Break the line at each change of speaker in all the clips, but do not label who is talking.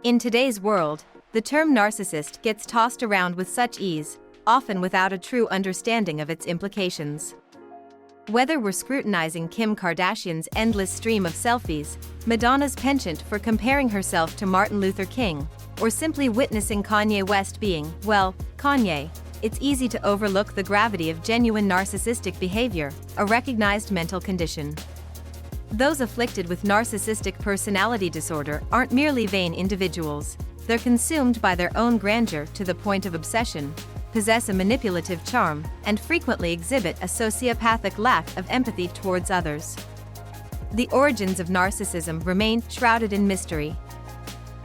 In today's world, the term narcissist gets tossed around with such ease, often without a true understanding of its implications. Whether we're scrutinizing Kim Kardashian's endless stream of selfies, Madonna's penchant for comparing herself to Martin Luther King, or simply witnessing Kanye West being, well, Kanye, it's easy to overlook the gravity of genuine narcissistic behavior, a recognized mental condition. Those afflicted with narcissistic personality disorder aren't merely vain individuals, they're consumed by their own grandeur to the point of obsession, possess a manipulative charm, and frequently exhibit a sociopathic lack of empathy towards others. The origins of narcissism remain shrouded in mystery.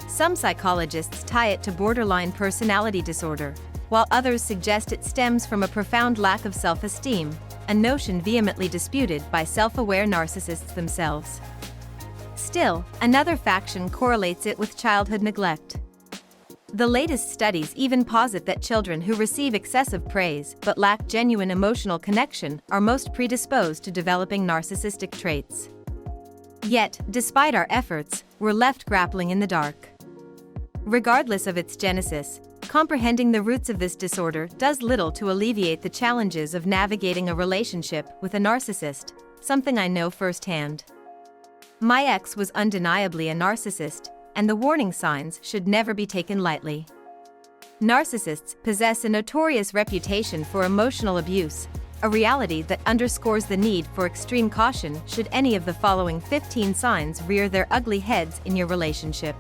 Some psychologists tie it to borderline personality disorder, while others suggest it stems from a profound lack of self-esteem, a notion vehemently disputed by self-aware narcissists themselves. Still, another faction correlates it with childhood neglect. The latest studies even posit that children who receive excessive praise but lack genuine emotional connection are most predisposed to developing narcissistic traits. Yet, despite our efforts, we're left grappling in the dark. Regardless of its genesis, comprehending the roots of this disorder does little to alleviate the challenges of navigating a relationship with a narcissist, something I know firsthand. My ex was undeniably a narcissist, and the warning signs should never be taken lightly. Narcissists possess a notorious reputation for emotional abuse, a reality that underscores the need for extreme caution should any of the following 15 signs rear their ugly heads in your relationship.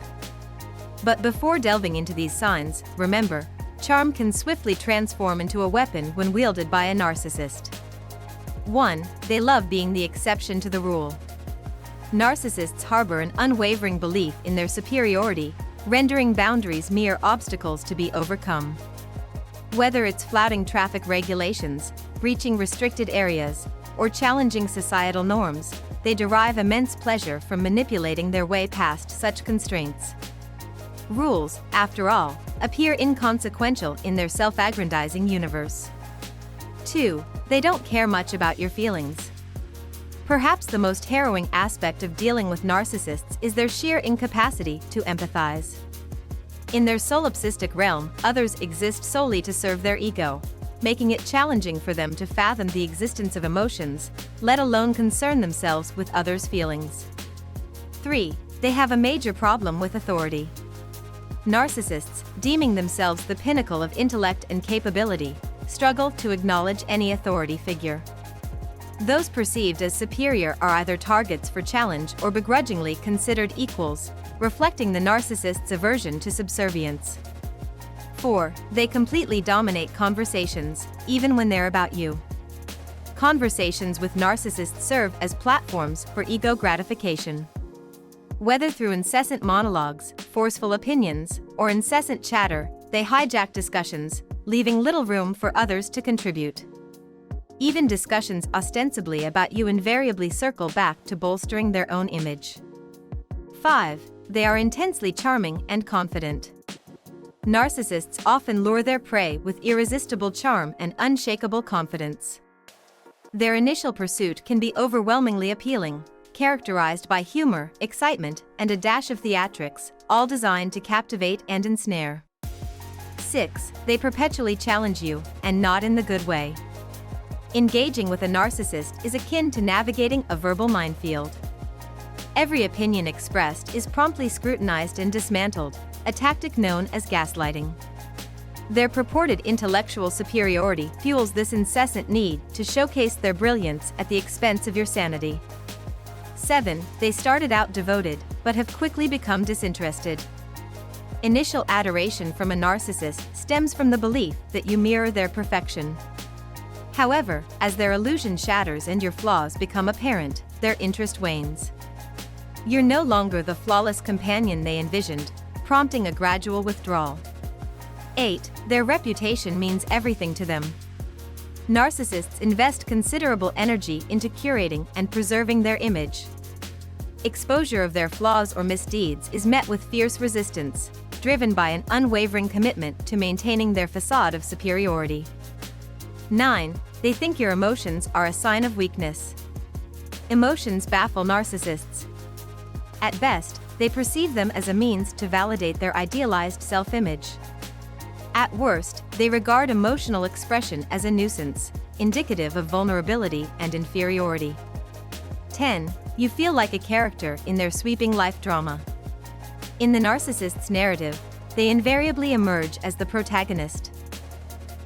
But before delving into these signs, remember, charm can swiftly transform into a weapon when wielded by a narcissist. 1. They love being the exception to the rule. Narcissists harbor an unwavering belief in their superiority, rendering boundaries mere obstacles to be overcome. Whether it's flouting traffic regulations, breaching restricted areas, or challenging societal norms, they derive immense pleasure from manipulating their way past such constraints. Rules, after all, appear inconsequential in their self-aggrandizing universe. 2. They don't care much about your feelings. Perhaps the most harrowing aspect of dealing with narcissists is their sheer incapacity to empathize. In their solipsistic realm, others exist solely to serve their ego, making it challenging for them to fathom the existence of emotions, let alone concern themselves with others' feelings. 3. They have a major problem with authority. Narcissists, deeming themselves the pinnacle of intellect and capability, struggle to acknowledge any authority figure. Those perceived as superior are either targets for challenge or begrudgingly considered equals, reflecting the narcissist's aversion to subservience. 4. They completely dominate conversations, even when they're about you. Conversations with narcissists serve as platforms for ego gratification. Whether through incessant monologues, forceful opinions, or incessant chatter, they hijack discussions, leaving little room for others to contribute. Even discussions ostensibly about you invariably circle back to bolstering their own image. 5. They are intensely charming and confident. Narcissists often lure their prey with irresistible charm and unshakable confidence. Their initial pursuit can be overwhelmingly appealing, characterized by humor, excitement, and a dash of theatrics, all designed to captivate and ensnare. 6. They perpetually challenge you, and not in the good way. Engaging with a narcissist is akin to navigating a verbal minefield. Every opinion expressed is promptly scrutinized and dismantled, a tactic known as gaslighting. Their purported intellectual superiority fuels this incessant need to showcase their brilliance at the expense of your sanity. 7. They started out devoted, but have quickly become disinterested. Initial adoration from a narcissist stems from the belief that you mirror their perfection. However, as their illusion shatters and your flaws become apparent, their interest wanes. You're no longer the flawless companion they envisioned, prompting a gradual withdrawal. 8. Their reputation means everything to them. Narcissists invest considerable energy into curating and preserving their image. Exposure of their flaws or misdeeds is met with fierce resistance, driven by an unwavering commitment to maintaining their facade of superiority. 9. They think your emotions are a sign of weakness. Emotions baffle narcissists. At best, they perceive them as a means to validate their idealized self-image. At worst, they regard emotional expression as a nuisance, indicative of vulnerability and inferiority. 10. You feel like a character in their sweeping life drama. In the narcissist's narrative, they invariably emerge as the protagonist.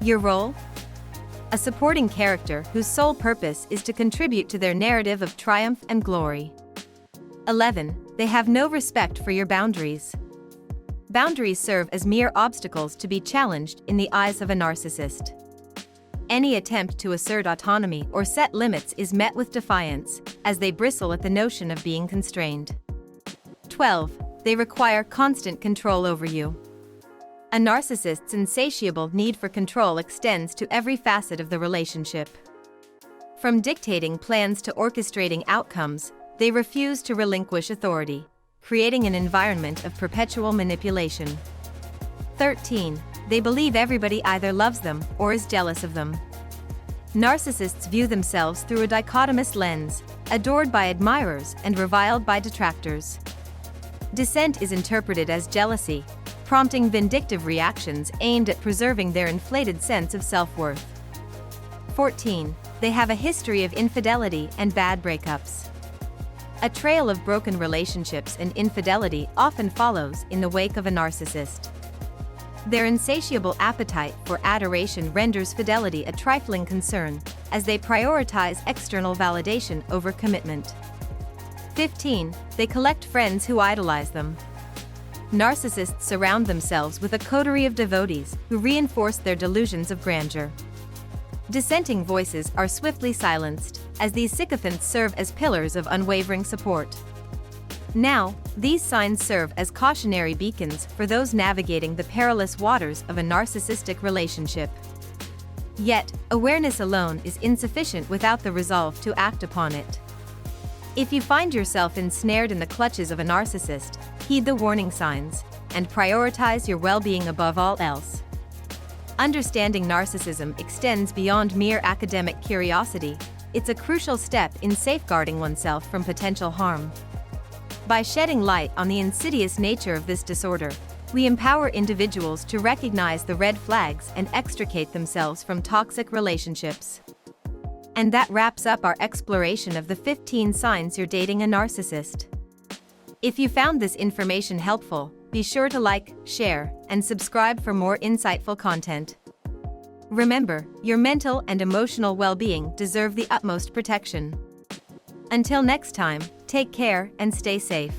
Your role? A supporting character whose sole purpose is to contribute to their narrative of triumph and glory. 11. They have no respect for your boundaries. Boundaries serve as mere obstacles to be challenged in the eyes of a narcissist. Any attempt to assert autonomy or set limits is met with defiance, as they bristle at the notion of being constrained. 12. They require constant control over you. A narcissist's insatiable need for control extends to every facet of the relationship. From dictating plans to orchestrating outcomes, they refuse to relinquish authority, creating an environment of perpetual manipulation. 13. They believe everybody either loves them or is jealous of them. Narcissists view themselves through a dichotomous lens, adored by admirers and reviled by detractors. Dissent is interpreted as jealousy, prompting vindictive reactions aimed at preserving their inflated sense of self-worth. 14. They have a history of infidelity and bad breakups. A trail of broken relationships and infidelity often follows in the wake of a narcissist. Their insatiable appetite for adoration renders fidelity a trifling concern, as they prioritize external validation over commitment. 15. They collect friends who idolize them. Narcissists surround themselves with a coterie of devotees who reinforce their delusions of grandeur. Dissenting voices are swiftly silenced, as these sycophants serve as pillars of unwavering support. Now, these signs serve as cautionary beacons for those navigating the perilous waters of a narcissistic relationship. Yet, awareness alone is insufficient without the resolve to act upon it. If you find yourself ensnared in the clutches of a narcissist, heed the warning signs, and prioritize your well-being above all else. Understanding narcissism extends beyond mere academic curiosity. It's a crucial step in safeguarding oneself from potential harm. By shedding light on the insidious nature of this disorder, we empower individuals to recognize the red flags and extricate themselves from toxic relationships. And that wraps up our exploration of the 15 signs you're dating a narcissist. If you found this information helpful, be sure to like, share, and subscribe for more insightful content. Remember, your mental and emotional well-being deserve the utmost protection. Until next time, take care and stay safe.